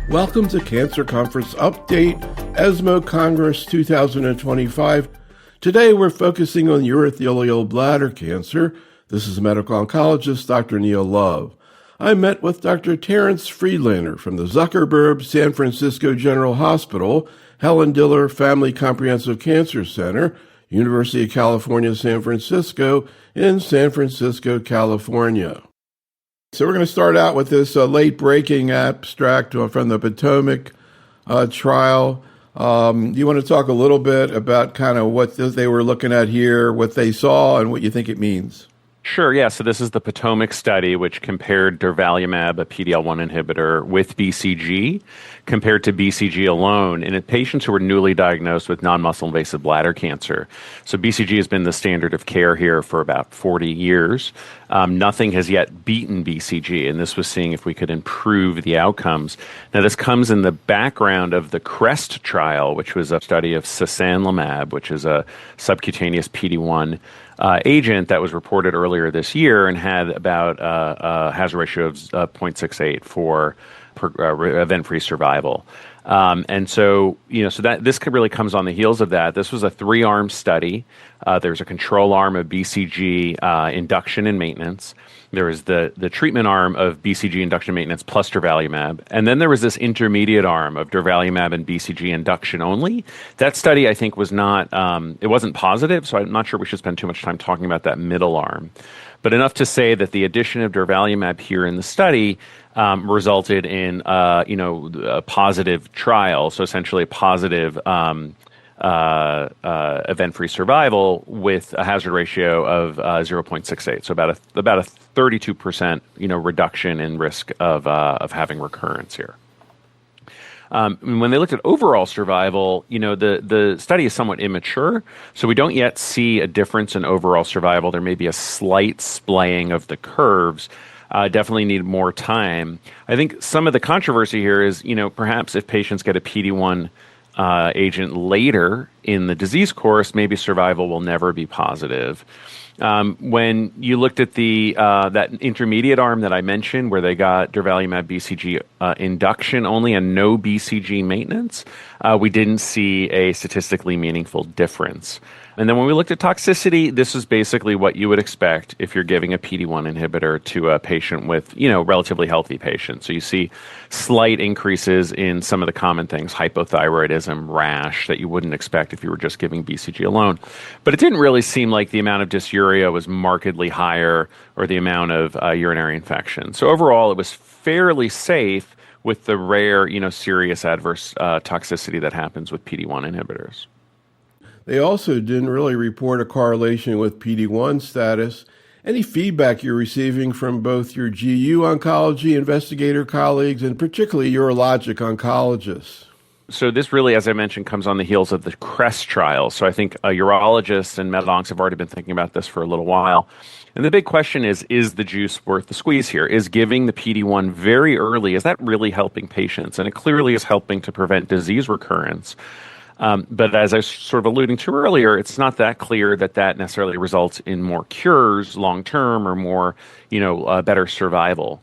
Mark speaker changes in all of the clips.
Speaker 1: Welcome to Cancer Conference Update, ESMO Congress 2025. Today we're focusing on urothelial bladder cancer. This is medical oncologist Dr. Neil Love. I met with Dr. Terence Friedlander from the Zuckerberg San Francisco General Hospital, Helen Diller Family Comprehensive Cancer Center, University of California, San Francisco, in San Francisco, California. So we're going to start out with this late-breaking abstract from the Potomac trial. You want to talk a little bit about kind of what they were looking at here, what they saw, and what you think it means?
Speaker 2: Sure, yeah. So this is the Potomac study, which compared durvalumab, a PD-L1 inhibitor, with BCG, compared to BCG alone in patients who were newly diagnosed with non-muscle invasive bladder cancer. So BCG has been the standard of care here for about 40 years. Nothing has yet beaten BCG, and this was seeing if we could improve the outcomes. Now, this comes in the background of the CREST trial, which was a study of sasanlimab, which is a subcutaneous PD-1 agent that was reported earlier this year and had about a hazard ratio of 0.68 for event-free survival. And so, so that this really comes on the heels of that. This was a 3-arm study. There's a control arm of BCG induction and maintenance. There was the treatment arm of BCG induction and maintenance plus durvalumab. And then there was this intermediate arm of durvalumab and BCG induction only. That study, I think, was not, it wasn't positive, so I'm not sure we should spend too much time talking about that middle arm. But enough to say that the addition of durvalumab here in the study resulted in, a positive trial, so essentially a positive event-free survival with a hazard ratio of 0.68, so about a 32% reduction in risk of having recurrence here. When they looked at overall survival, the study is somewhat immature, so we don't yet see a difference in overall survival. There may be a slight splaying of the curves. Definitely need more time. I think some of the controversy here is, perhaps if patients get a PD-1 agent later in the disease course, maybe survival will never be positive. When you looked at that intermediate arm that I mentioned, where they got durvalumab BCG induction only and no BCG maintenance, we didn't see a statistically meaningful difference. And then when we looked at toxicity, this is basically what you would expect if you're giving a PD-1 inhibitor to a patient with, relatively healthy patients. So you see slight increases in some of the common things, hypothyroidism, rash, that you wouldn't expect if you were just giving BCG alone. But it didn't really seem like the amount of dysuria was markedly higher or the amount of urinary infection. So overall, it was fairly safe with the rare, serious adverse toxicity that happens with PD-1 inhibitors.
Speaker 1: They also didn't really report a correlation with PD-1 status. Any feedback you're receiving from both your GU oncology investigator colleagues and particularly urologic oncologists?
Speaker 2: So this really, as I mentioned, comes on the heels of the CREST trial. So I think urologists and med-oncs have already been thinking about this for a little while. And the big question is the juice worth the squeeze here? Is giving the PD-1 very early, is that really helping patients? And it clearly is helping to prevent disease recurrence. But as I was sort of alluding to earlier, it's not that clear that necessarily results in more cures long-term or more, better survival.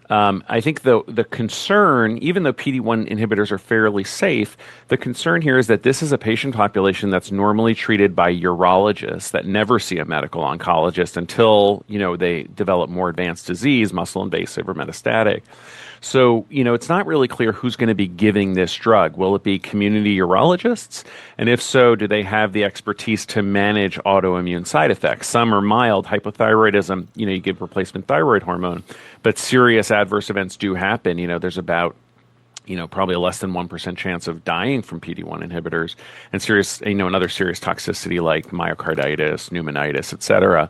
Speaker 2: I think the concern, even though PD-1 inhibitors are fairly safe, the concern here is that this is a patient population that's normally treated by urologists that never see a medical oncologist until, they develop more advanced disease, muscle invasive or metastatic. So, it's not really clear who's going to be giving this drug. Will it be community urologists? And if so, do they have the expertise to manage autoimmune side effects? Some are mild hypothyroidism, you give replacement thyroid hormone, but serious adverse events do happen. There's about, probably a less than 1% chance of dying from PD-1 inhibitors and serious, another serious toxicity like myocarditis, pneumonitis, et cetera.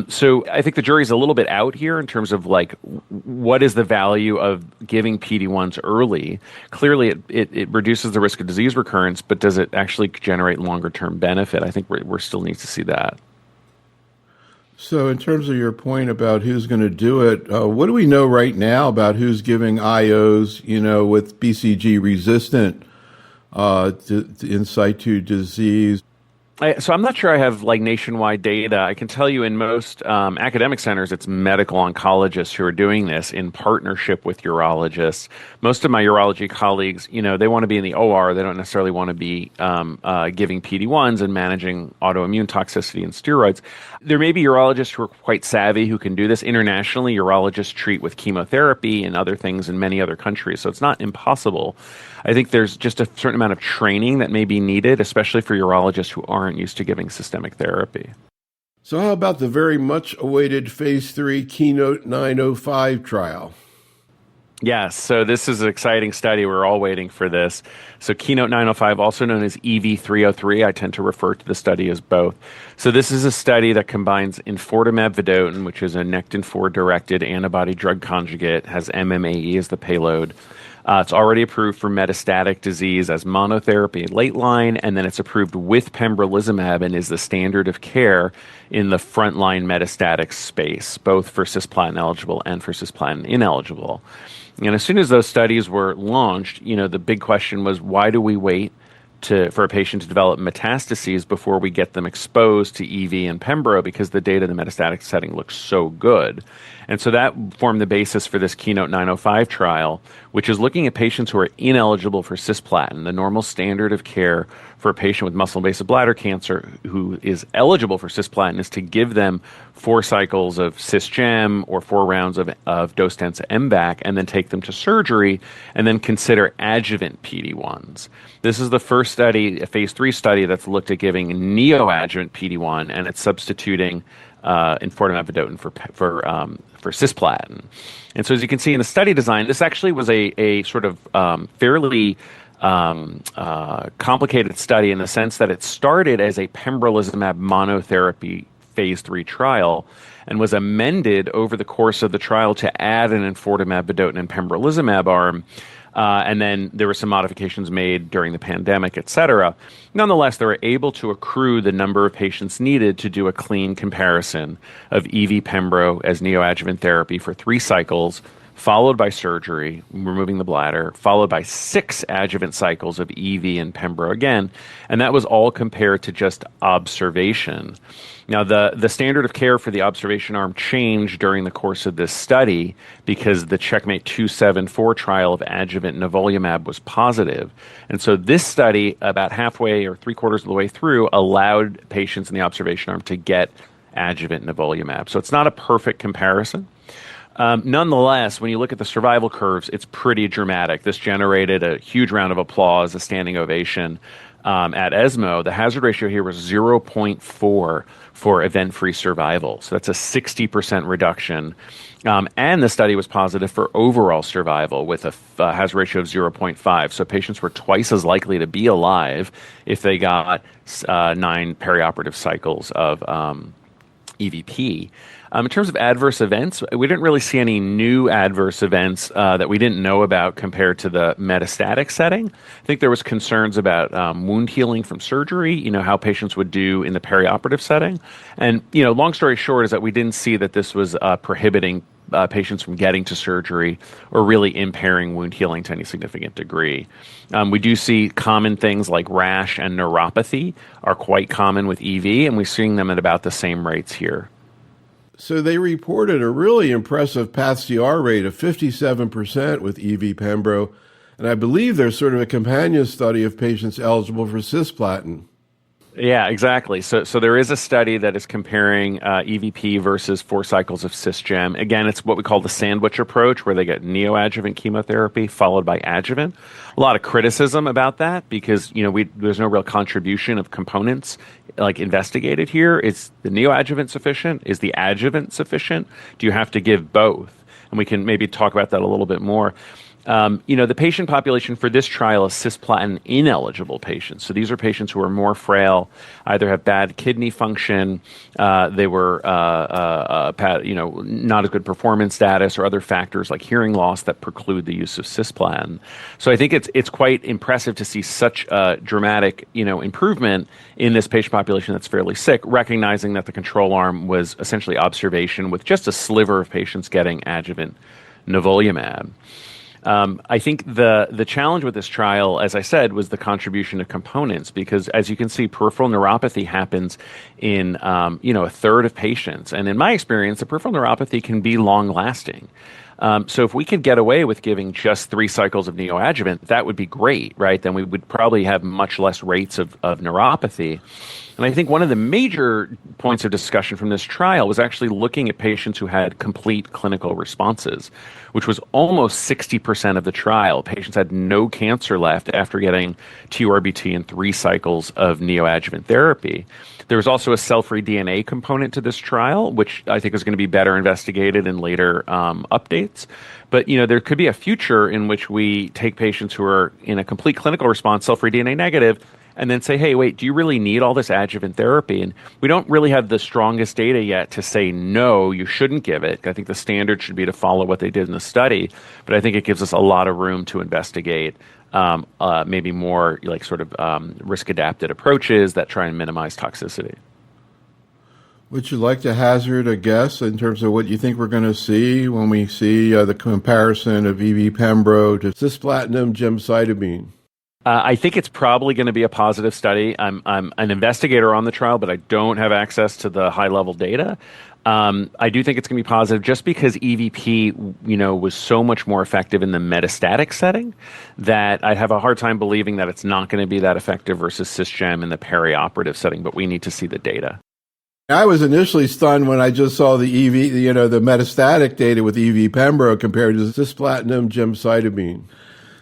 Speaker 2: So I think the jury's a little bit out here in terms of what is the value of giving PD-1s early? Clearly, it reduces the risk of disease recurrence, but does it actually generate longer-term benefit? I think we still need to see that.
Speaker 1: So in terms of your point about who's going to do it, what do we know right now about who's giving IOs, with BCG resistant in situ disease?
Speaker 2: So I'm not sure I have like nationwide data. I can tell you in most academic centers, it's medical oncologists who are doing this in partnership with urologists. Most of my urology colleagues, they want to be in the OR. They don't necessarily want to be giving PD-1s and managing autoimmune toxicity and steroids. There may be urologists who are quite savvy who can do this. Internationally, urologists treat with chemotherapy and other things in many other countries, so it's not impossible. I think there's just a certain amount of training that may be needed, especially for urologists who aren't used to giving systemic therapy.
Speaker 1: So how about the very much awaited phase 3 Keynote 905 trial?
Speaker 2: Yes, so this is an exciting study. We're all waiting for this. So Keynote 905, also known as EV303, I tend to refer to the study as both. So this is a study that combines enfortumab vedotin, which is a Nectin-4 directed antibody drug conjugate, has MMAE as the payload. It's already approved for metastatic disease as monotherapy late line, and then it's approved with pembrolizumab and is the standard of care in the frontline metastatic space, both for cisplatin eligible and for cisplatin ineligible. And as soon as those studies were launched, the big question was, why do we wait for a patient to develop metastases before we get them exposed to EV and Pembro, because the data in the metastatic setting looks so good. And so that formed the basis for this Keynote 905 trial, which is looking at patients who are ineligible for cisplatin, the normal standard of care for a patient with muscle-invasive bladder cancer who is eligible for cisplatin is to give them 4 cycles of cisgem or 4 rounds of dose-dense MVAC and then take them to surgery and then consider adjuvant PD-1s. This is the first study, a phase 3 study, that's looked at giving neoadjuvant PD-1, and it's substituting enfortumab vedotin for cisplatin. And so as you can see in the study design, this actually was a sort of fairly complicated study in the sense that it started as a pembrolizumab monotherapy phase 3 trial and was amended over the course of the trial to add an enfortumab vedotin and pembrolizumab arm. And then there were some modifications made during the pandemic, et cetera. Nonetheless, they were able to accrue the number of patients needed to do a clean comparison of EV Pembro as neoadjuvant therapy for 3 cycles, followed by surgery, removing the bladder, followed by 6 adjuvant cycles of EV and Pembro again. And that was all compared to just observation. Now, the standard of care for the observation arm changed during the course of this study because the Checkmate 274 trial of adjuvant nivolumab was positive. And so this study, about halfway or 3/4 of the way through, allowed patients in the observation arm to get adjuvant nivolumab. So it's not a perfect comparison. Nonetheless, when you look at the survival curves, it's pretty dramatic. This generated a huge round of applause, a standing ovation at ESMO. The hazard ratio here was 0.4 for event-free survival. So that's a 60% reduction. And the study was positive for overall survival with a hazard ratio of 0.5. So patients were twice as likely to be alive if they got 9 perioperative cycles of EVP. In terms of adverse events, we didn't really see any new adverse events that we didn't know about compared to the metastatic setting. I think there was concerns about wound healing from surgery, how patients would do in the perioperative setting. And, long story short is that we didn't see that this was prohibiting patients from getting to surgery or really impairing wound healing to any significant degree. We do see common things like rash and neuropathy are quite common with EV, and we're seeing them at about the same rates here.
Speaker 1: So they reported a really impressive path-CR rate of 57% with EV Pembro, and I believe there's sort of a companion study of patients eligible for cisplatin.
Speaker 2: Yeah, exactly. So there is a study that is comparing EVP versus 4 cycles of cisgem. Again, it's what we call the sandwich approach, where they get neoadjuvant chemotherapy followed by adjuvant. A lot of criticism about that because there's no real contribution of components like investigated here. Is the neoadjuvant sufficient? Is the adjuvant sufficient? Do you have to give both? And we can maybe talk about that a little bit more. The patient population for this trial is cisplatin ineligible patients. So these are patients who are more frail, either have bad kidney function, they were not as good performance status, or other factors like hearing loss that preclude the use of cisplatin. So I think it's quite impressive to see such a dramatic improvement in this patient population that's fairly sick, recognizing that the control arm was essentially observation with just a sliver of patients getting adjuvant nivolumab. I think the challenge with this trial, as I said, was the contribution of components, because as you can see, peripheral neuropathy happens in a third of patients, and in my experience, the peripheral neuropathy can be long lasting. So if we could get away with giving just 3 cycles of neoadjuvant, that would be great, right? Then we would probably have much less rates of neuropathy. And I think one of the major points of discussion from this trial was actually looking at patients who had complete clinical responses, which was almost 60% of the trial. Patients had no cancer left after getting TURBT and 3 cycles of neoadjuvant therapy. There was also a cell-free DNA component to this trial, which I think is going to be better investigated in later updates. But there could be a future in which we take patients who are in a complete clinical response, cell-free DNA negative, and then say, hey, wait, do you really need all this adjuvant therapy? And we don't really have the strongest data yet to say, no, you shouldn't give it. I think the standard should be to follow what they did in the study. But I think it gives us a lot of room to investigate maybe more like sort of risk-adapted approaches that try and minimize toxicity.
Speaker 1: Would you like to hazard a guess in terms of what you think we're going to see when we see the comparison of EV-Pembro to cisplatin gemcitabine?
Speaker 2: I think it's probably going to be a positive study. I'm an investigator on the trial, but I don't have access to the high-level data. I do think it's going to be positive just because EVP, was so much more effective in the metastatic setting that I'd have a hard time believing that it's not going to be that effective versus cisgem in the perioperative setting, but we need to see the data.
Speaker 1: I was initially stunned when I just saw the the metastatic data with EV-Pembro compared to cisplatin gemcitabine.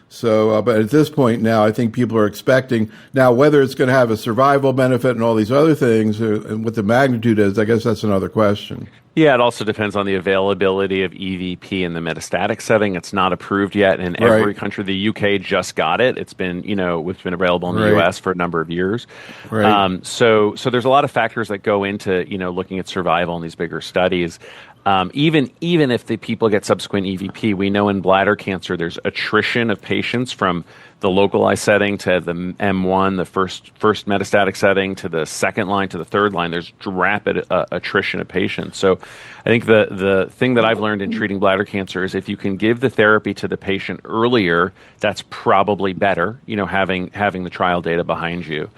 Speaker 1: So, but at this point now, I think people are expecting now whether it's going to have a survival benefit and all these other things, and what the magnitude is. I guess that's another question.
Speaker 2: Yeah, it also depends on the availability of EVP in the metastatic setting. It's not approved yet in every country. The UK just got it. It's been, it's been available in the US for a number of years. Right. So there's a lot of factors that go into, looking at survival in these bigger studies. Even if the people get subsequent EVP, we know in bladder cancer there's attrition of patients from the localized setting to the M1, the first metastatic setting, to the second line, to the third line. There's rapid attrition of patients. So I think the thing that I've learned in treating bladder cancer is if you can give the therapy to the patient earlier, that's probably better, having the trial data behind you,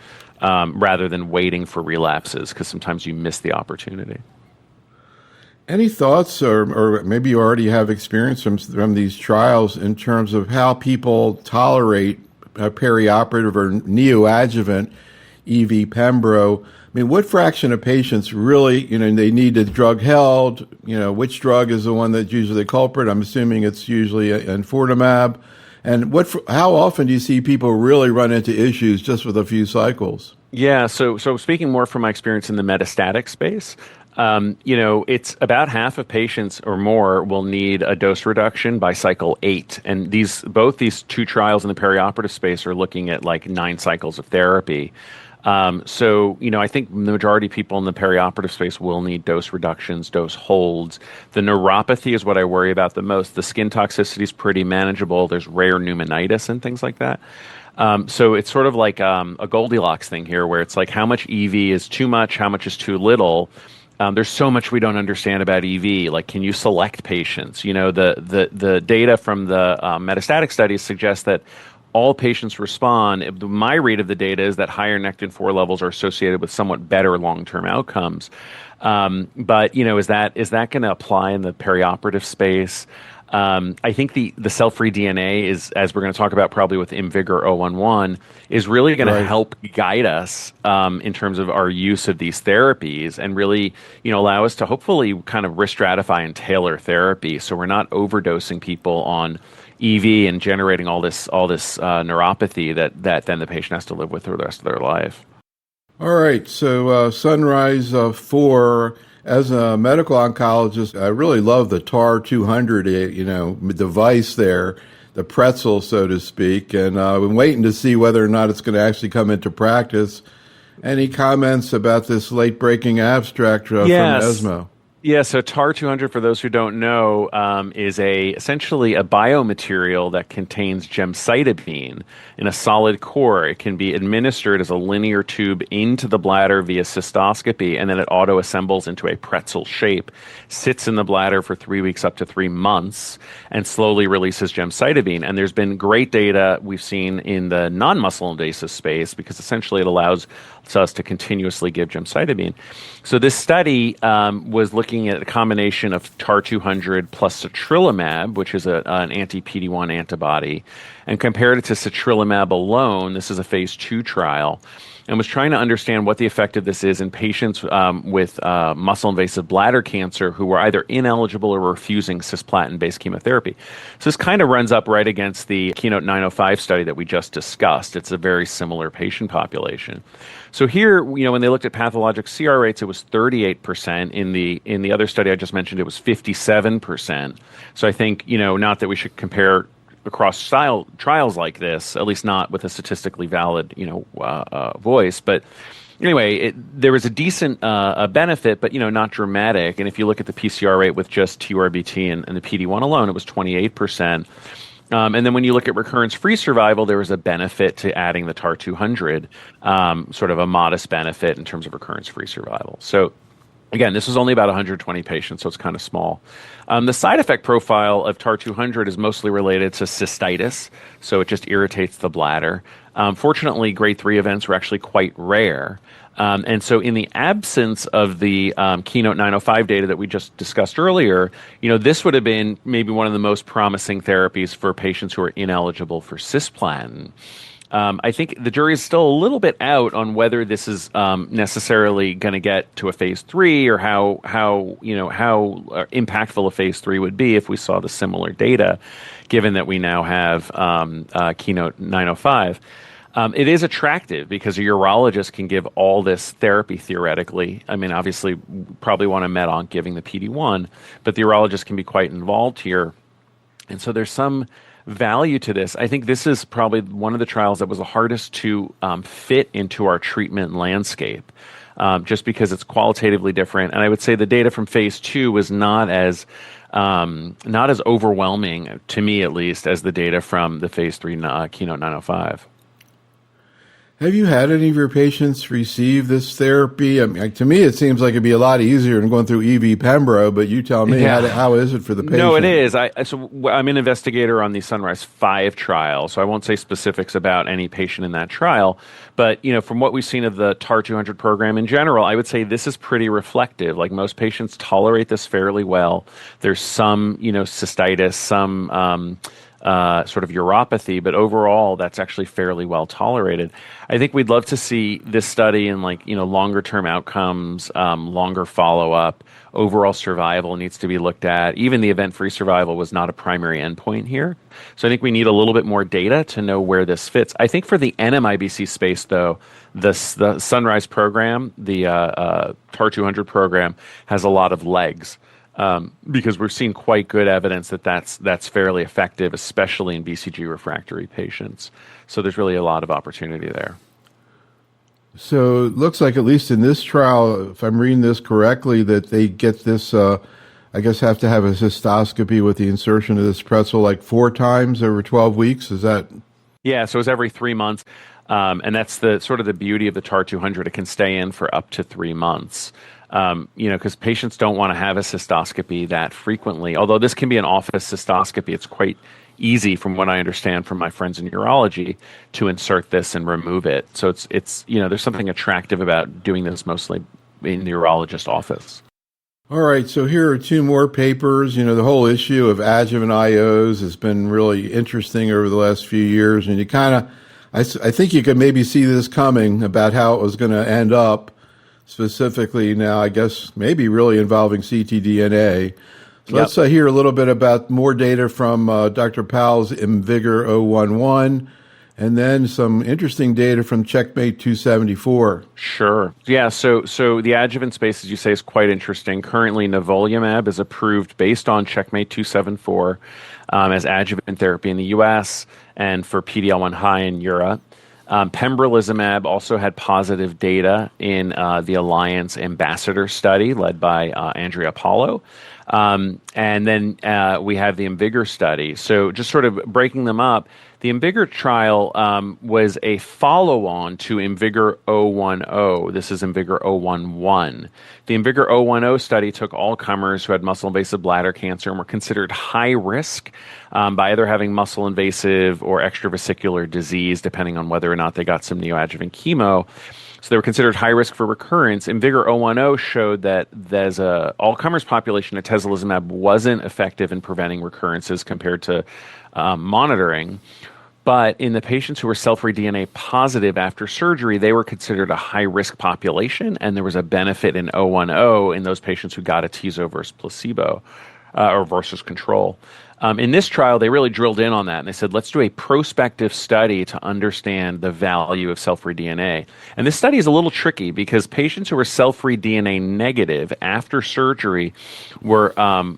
Speaker 2: rather than waiting for relapses, because sometimes you miss the opportunity.
Speaker 1: Any thoughts, or maybe you already have experience from these trials in terms of how people tolerate perioperative or neoadjuvant EV-Pembro? I mean, what fraction of patients really, they need the drug held? Which drug is the one that's usually the culprit? I'm assuming it's usually enfortumab. And how often do you see people really run into issues just with a few cycles?
Speaker 2: Yeah, so speaking more from my experience in the metastatic space, it's about half of patients or more will need a dose reduction by cycle 8. And both these 2 trials in the perioperative space are looking at like 9 cycles of therapy. I think the majority of people in the perioperative space will need dose reductions, dose holds. The neuropathy is what I worry about the most. The skin toxicity is pretty manageable. There's rare pneumonitis and things like that. So it's sort of like a Goldilocks thing here, where it's like how much EV is too much, how much is too little. There's so much we don't understand about EV. Like, can you select patients? The data from the metastatic studies suggest that all patients respond. My read of the data is that higher Nectin-4 levels are associated with somewhat better long-term outcomes. But is that going to apply in the perioperative space? I think the cell-free DNA is, as we're going to talk about probably with IMvigor011, is really going to help guide us in terms of our use of these therapies, and really, allow us to hopefully kind of risk stratify and tailor therapy, so we're not overdosing people on EV and generating all this neuropathy that then the patient has to live with for the rest of their life.
Speaker 1: All right, so Sunrise 4. As a medical oncologist, I really love the TAR 200, device there, the pretzel, so to speak, and I've been waiting to see whether or not it's going to actually come into practice. Any comments about this late-breaking abstract from ESMO?
Speaker 2: Yeah, so TAR 200, for those who don't know, is essentially a biomaterial that contains gemcitabine in a solid core. It can be administered as a linear tube into the bladder via cystoscopy, and then it auto-assembles into a pretzel shape, sits in the bladder for 3 weeks up to 3 months, and slowly releases gemcitabine. And there's been great data we've seen in the non-muscle invasive space because essentially it allows us to continuously give gemcitabine. So this study was looking at a combination of TAR 200 plus citrilimab, which is an anti-PD-1 antibody, and compared it to citrilimab alone. This is a phase 2 trial, and was trying to understand what the effect of this is in patients with muscle-invasive bladder cancer who were either ineligible or refusing cisplatin-based chemotherapy. So this kind of runs up right against the Keynote 905 study that we just discussed. It's a very similar patient population. So here, when they looked at pathologic CR rates, it was 38%. In the other study I just mentioned, it was 57%. So I think, not that we should compare across trials like this, at least not with a statistically valid, voice. But anyway, there was a decent benefit, but not dramatic. And if you look at the PCR rate with just TURBT and the PD-1 alone, it was 28%. And then when you look at recurrence-free survival, there was a benefit to adding the TAR 200, sort of a modest benefit in terms of recurrence-free survival. So again, this was only about 120 patients, so it's kind of small. The side effect profile of TAR 200 is mostly related to cystitis, so it just irritates the bladder. Fortunately, grade 3 events were actually quite rare. And so in the absence of the Keynote 905 data that we just discussed earlier, this would have been maybe one of the most promising therapies for patients who are ineligible for cisplatin. I think the jury is still a little bit out on whether this is necessarily going to get to a phase 3 or how impactful a phase 3 would be if we saw the similar data, given that we now have Keynote 905. It is attractive because a urologist can give all this therapy theoretically. I mean, obviously, probably want a med onc giving the PD-1, but the urologist can be quite involved here. And so there's some value to this. I think this is probably one of the trials that was the hardest to fit into our treatment landscape, just because it's qualitatively different. And I would say the data from phase 2 was not as overwhelming, to me at least, as the data from the phase 3 Keynote 905.
Speaker 1: Have you had any of your patients receive this therapy? I mean, to me, it seems like it'd be a lot easier than going through EV Pembro, but you tell me, how is it for the patient?
Speaker 2: No, it is. I'm an investigator on the Sunrise 5 trial, so I won't say specifics about any patient in that trial. But, from what we've seen of the TAR 200 program in general, I would say this is pretty reflective. Like, most patients tolerate this fairly well. There's some, cystitis, some sort of uropathy, but overall, that's actually fairly well tolerated. I think we'd love to see this study in longer term outcomes, longer follow up. Overall survival needs to be looked at. Even the event-free survival was not a primary endpoint here. So I think we need a little bit more data to know where this fits. I think for the NMIBC space, though, the Sunrise program, the TAR 200 program, has a lot of legs. Because we're seeing quite good evidence that that's fairly effective, especially in BCG refractory patients. So there's really a lot of opportunity there.
Speaker 1: So it looks like, at least in this trial, if I'm reading this correctly, that they get this, I guess, have to have a cystoscopy with the insertion of this pretzel like 4 times over 12 weeks. Is that?
Speaker 2: Yeah, so it's every 3 months. And that's the sort of the beauty of the TAR 200. It can stay in for up to 3 months. Because patients don't want to have a cystoscopy that frequently. Although this can be an office cystoscopy, it's quite easy, from what I understand from my friends in urology, to insert this and remove it. So it's there's something attractive about doing this mostly in the urologist office.
Speaker 1: All right, so here are 2 more papers. The whole issue of adjuvant IOs has been really interesting over the last few years, and you kind of, I think you could maybe see this coming about how it was going to end up. Specifically now, I guess, maybe really involving ctDNA. So let's hear a little bit about more data from Dr. Powell's IMvigor011, and then some interesting data from Checkmate 274.
Speaker 2: Sure. Yeah, so the adjuvant space, as you say, is quite interesting. Currently, nivolumab is approved based on Checkmate 274 as adjuvant therapy in the U.S. and for PD-L1 high in Europe. Pembrolizumab also had positive data in the Alliance Ambassador study led by Andrea Paulo. And then we have the IMvigor study. So just sort of breaking them up, the IMvigor trial was a follow-on to IMvigor 010. This is IMvigor 011. The IMvigor 010 study took all comers who had muscle-invasive bladder cancer and were considered high risk by either having muscle-invasive or extravesicular disease, depending on whether or not they got some neoadjuvant chemo. So they were considered high risk for recurrence. IMvigor 010 showed that as a all-comers population, atezolizumab wasn't effective in preventing recurrences compared to monitoring. But in the patients who were cell-free DNA positive after surgery, they were considered a high-risk population, and there was a benefit in 010 in those patients who got atezo versus placebo or versus control. In this trial, they really drilled in on that, and they said, let's do a prospective study to understand the value of cell-free DNA. And this study is a little tricky because patients who were cell-free DNA negative after surgery were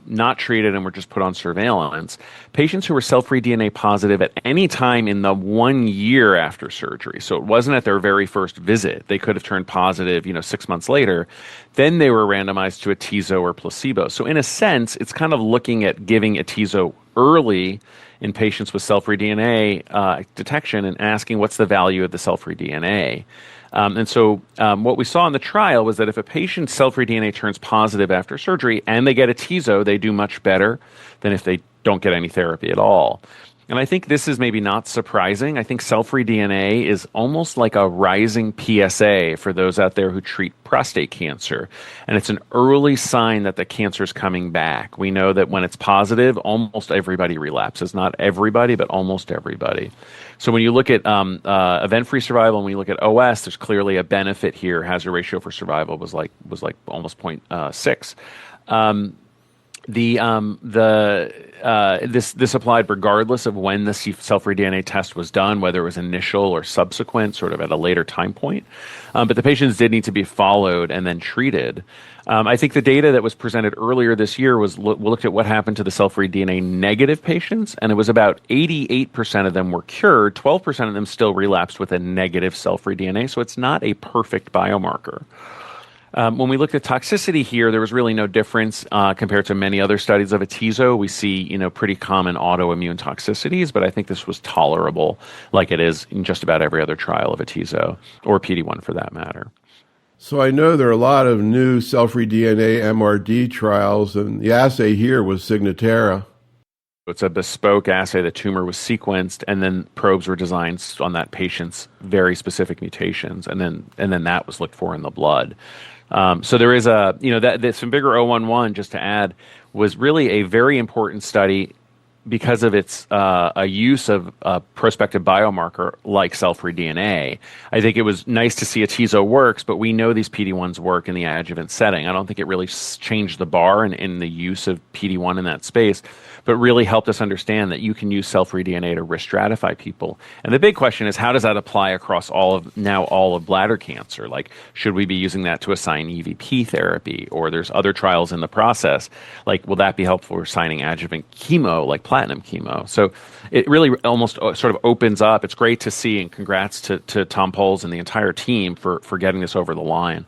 Speaker 2: not treated and were just put on surveillance. Patients who were cell-free DNA positive at any time in the 1 year after surgery, so it wasn't at their very first visit, they could have turned positive, 6 months later, then they were randomized to atezo or placebo. So in a sense, it's kind of looking at giving atezo early in patients with cell-free DNA detection and asking what's the value of the cell-free DNA. And so what we saw in the trial was that if a patient's cell-free DNA turns positive after surgery and they get atezo, they do much better than if they don't get any therapy at all. And I think this is maybe not surprising. I think cell-free DNA is almost like a rising PSA for those out there who treat prostate cancer. And it's an early sign that the cancer is coming back. We know that when it's positive, almost everybody relapses. Not everybody, but almost everybody. So when you look at event-free survival and when you look at OS, there's clearly a benefit here. Hazard ratio for survival was like almost 0.6. This applied regardless of when the cell-free DNA test was done, whether it was initial or subsequent, sort of at a later time point. But the patients did need to be followed and then treated. I think the data that was presented earlier this year was looked at what happened to the cell-free DNA negative patients, and it was about 88% of them were cured, 12% of them still relapsed with a negative cell-free DNA, so it's not a perfect biomarker. When we looked at toxicity here, there was really no difference compared to many other studies of atezo. We see, pretty common autoimmune toxicities, but I think this was tolerable like it is in just about every other trial of atezo, or PD-1 for that matter.
Speaker 1: So I know there are a lot of new cell-free DNA MRD trials, and the assay here was Signatera.
Speaker 2: It's a bespoke assay. The tumor was sequenced, and then probes were designed on that patient's very specific mutations, and then that was looked for in the blood. So there is that this IMvigor 011, just to add, was really a very important study because of its a use of a prospective biomarker like cell-free DNA. I think it was nice to see atezo works, but we know these PD-1s work in the adjuvant setting. I don't think it really changed the bar in the use of PD-1 in that space, but really helped us understand that you can use cell-free DNA to risk stratify people. And the big question is, how does that apply across all of bladder cancer? Like, should we be using that to assign EVP therapy? Or there's other trials in the process. Like, will that be helpful for assigning adjuvant chemo, like platinum chemo? So it really almost sort of opens up. It's great to see, and congrats to Tom Poles and the entire team for getting this over the line.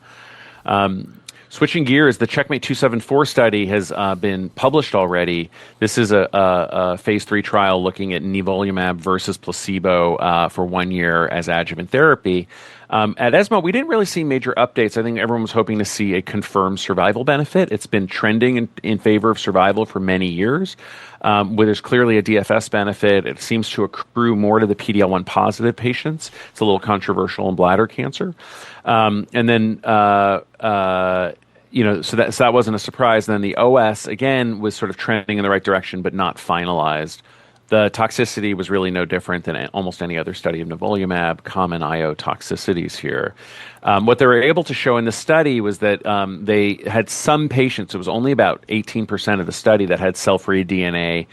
Speaker 2: Switching gears, the Checkmate 274 study has been published already. This is a phase 3 trial looking at nivolumab versus placebo for 1 year as adjuvant therapy. At ESMO, we didn't really see major updates. I think everyone was hoping to see a confirmed survival benefit. It's been trending in favor of survival for many years, where there's clearly a DFS benefit. It seems to accrue more to the PD-L1 positive patients. It's a little controversial in bladder cancer. So that wasn't a surprise. Then the OS, again, was sort of trending in the right direction, but not finalized. The toxicity was really no different than almost any other study of nivolumab, common IO toxicities here. What they were able to show in the study was that they had some patients, it was only about 18% of the study that had cell-free DNA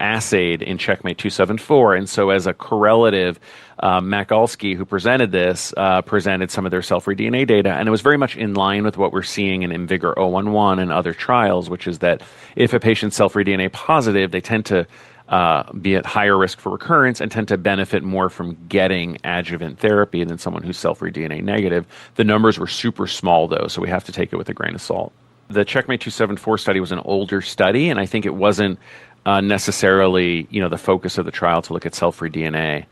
Speaker 2: assayed in Checkmate 274. And so as a correlative, Makalski, who presented this, presented some of their cell-free DNA data, and it was very much in line with what we're seeing in IMvigor 011 and other trials, which is that if a patient's cell-free DNA positive, they tend to be at higher risk for recurrence and tend to benefit more from getting adjuvant therapy than someone who's cell-free DNA negative. The numbers were super small, though, so we have to take it with a grain of salt. The Checkmate 274 study was an older study, and I think it wasn't necessarily, the focus of the trial to look at cell-free DNA.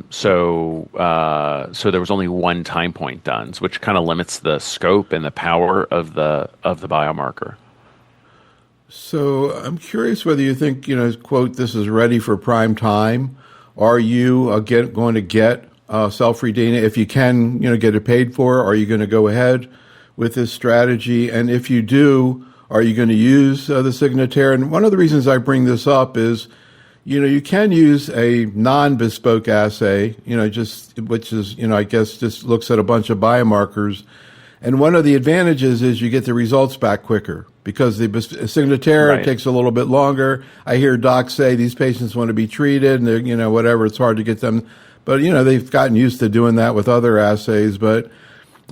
Speaker 2: So there was only one time point done, which kind of limits the scope and the power of the biomarker.
Speaker 1: So I'm curious whether you think, quote, this is ready for prime time. Are you going to get cell-free DNA? If you can, get it paid for, are you going to go ahead with this strategy? And if you do, are you going to use the Signatera? And one of the reasons I bring this up is, you can use a non-bespoke assay, which is, I guess just looks at a bunch of biomarkers. And one of the advantages is you get the results back quicker because the Signatera takes a little bit longer. I hear docs say these patients want to be treated and they're, whatever, it's hard to get them. But, they've gotten used to doing that with other assays. But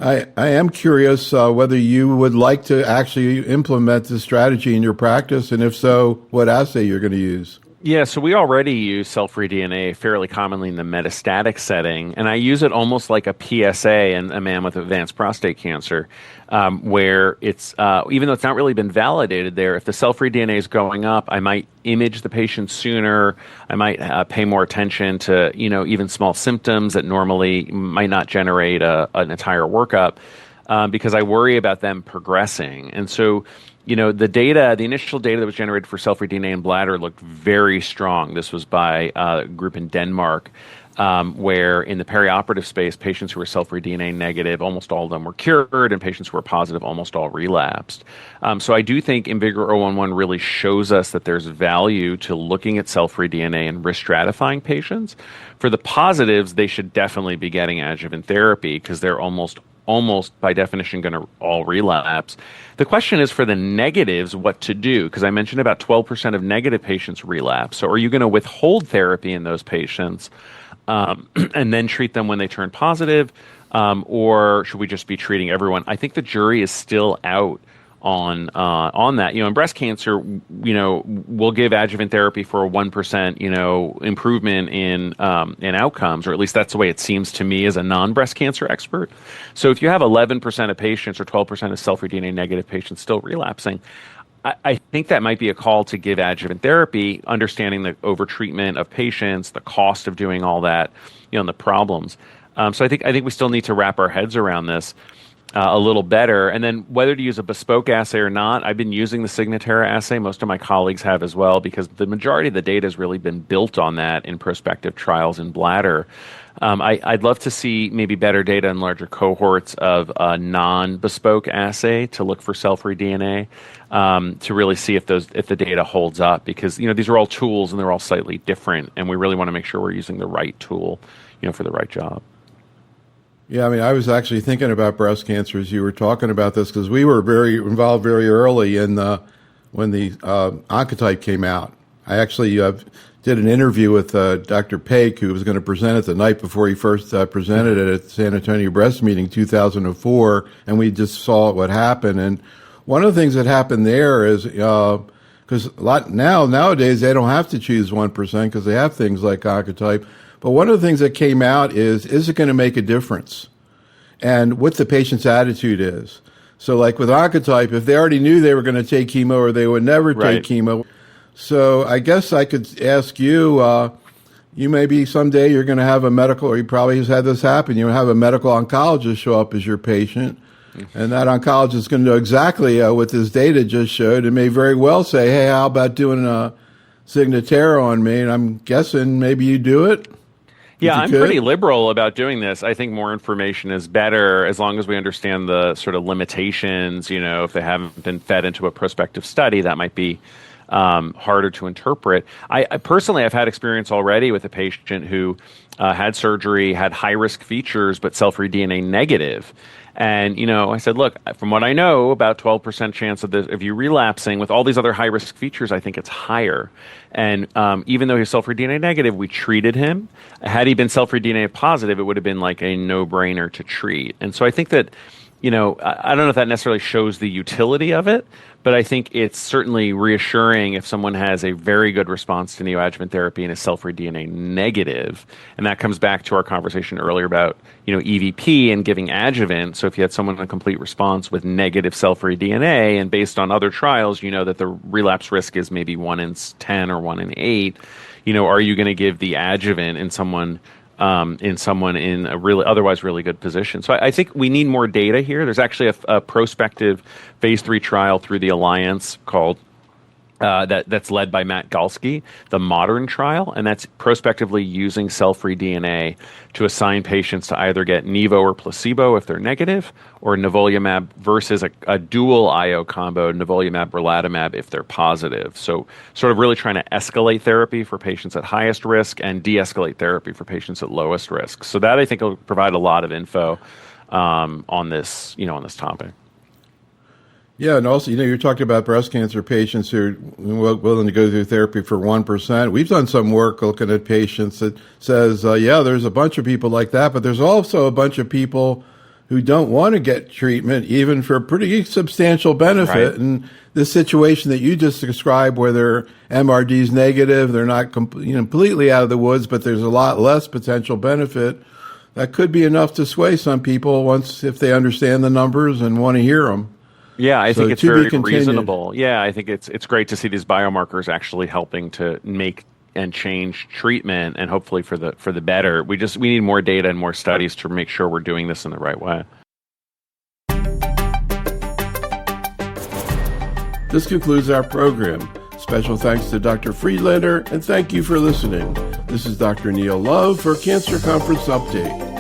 Speaker 1: I am curious whether you would like to actually implement this strategy in your practice. And if so, what assay you're going to use.
Speaker 2: Yeah, so we already use cell-free DNA fairly commonly in the metastatic setting, and I use it almost like a PSA in a man with advanced prostate cancer, where it's, even though it's not really been validated there, if the cell-free DNA is going up, I might image the patient sooner, I might pay more attention to, even small symptoms that normally might not generate an entire workup, because I worry about them progressing. And so, the initial data that was generated for cell-free DNA in bladder looked very strong. This was by a group in Denmark, where in the perioperative space, patients who were cell-free DNA negative, almost all of them were cured, and patients who were positive, almost all relapsed. So I do think IMvigor011 really shows us that there's value to looking at cell-free DNA and risk stratifying patients. For the positives, they should definitely be getting adjuvant therapy because they're almost by definition going to all relapse. The question is for the negatives, what to do? Because I mentioned about 12% of negative patients relapse. So are you going to withhold therapy in those patients and then treat them when they turn positive? Or should we just be treating everyone? I think the jury is still out on that. In breast cancer, we'll give adjuvant therapy for a 1%, improvement in outcomes, or at least that's the way it seems to me as a non-breast cancer expert. So if you have 11% of patients or 12% of cell-free DNA negative patients still relapsing, I think that might be a call to give adjuvant therapy, understanding the overtreatment of patients, the cost of doing all that, and the problems. So I think we still need to wrap our heads around this a little better. And then whether to use a bespoke assay or not, I've been using the Signatera assay. Most of my colleagues have as well, because the majority of the data has really been built on that in prospective trials in bladder. I'd love to see maybe better data in larger cohorts of a non-bespoke assay to look for cell-free DNA, to really see if the data holds up, because these are all tools and they're all slightly different, and we really want to make sure we're using the right tool, for the right job.
Speaker 1: Yeah, I was actually thinking about breast cancer as you were talking about this, because we were very involved very early in when the Oncotype came out. I actually did an interview with Dr. Paik, who was going to present it the night before he first presented it at San Antonio Breast Meeting 2004, and we just saw what happened. And one of the things that happened there is, because nowadays they don't have to choose 1% because they have things like Oncotype. But one of the things that came out is it going to make a difference? And what the patient's attitude is. So like with Oncotype, if they already knew they were going to take chemo or they would never take chemo. So I guess I could ask you, you maybe someday you're going to have a medical, or you probably has had this happen, you have a medical oncologist show up as your patient. And that oncologist is going to know exactly what this data just showed and may very well say, hey, how about doing a Signatera on me? And I'm guessing maybe you do it.
Speaker 2: Yeah, I'm pretty liberal about doing this. I think more information is better as long as we understand the sort of limitations. If they haven't been fed into a prospective study, that might be harder to interpret. I personally, I've had experience already with a patient who had surgery, had high-risk features, but cell-free DNA negative. And, I said, look, from what I know, about 12% chance of you relapsing with all these other high-risk features, I think it's higher. And even though he's cell-free DNA negative, we treated him. Had he been cell-free DNA positive, it would have been like a no-brainer to treat. And so I think that, I don't know if that necessarily shows the utility of it, But I think it's certainly reassuring if someone has a very good response to neoadjuvant therapy and is cell-free DNA negative. And that comes back to our conversation earlier about, EVP and giving adjuvant. So if you had someone in a complete response with negative cell-free DNA, and based on other trials, you know that the relapse risk is maybe 1 in 10 or 1 in 8, are you going to give the adjuvant in someone in a really otherwise really good position? So I think we need more data here. There's actually a prospective phase 3 trial through the Alliance called that's led by Matt Galsky, the Modern trial, and that's prospectively using cell-free DNA to assign patients to either get Nivo or placebo if they're negative, or nivolumab versus a dual IO combo, nivolumab relatlimab, if they're positive. So sort of really trying to escalate therapy for patients at highest risk and de-escalate therapy for patients at lowest risk. So that I think will provide a lot of info on this topic.
Speaker 1: Yeah, and also, you're talking about breast cancer patients who are willing to go through therapy for 1%. We've done some work looking at patients that says, there's a bunch of people like that, but there's also a bunch of people who don't want to get treatment, even for pretty substantial benefit. Right. And this situation that you just described, where their MRD's negative, they're not completely out of the woods, but there's a lot less potential benefit. That could be enough to sway some people if they understand the numbers and want to hear them.
Speaker 2: Yeah, I think it's very reasonable. Yeah, I think it's great to see these biomarkers actually helping to make and change treatment, and hopefully for the better. We need more data and more studies to make sure we're doing this in the right way.
Speaker 1: This concludes our program. Special thanks to Dr. Friedlander, and thank you for listening. This is Dr. Neil Love for Cancer Conference Update.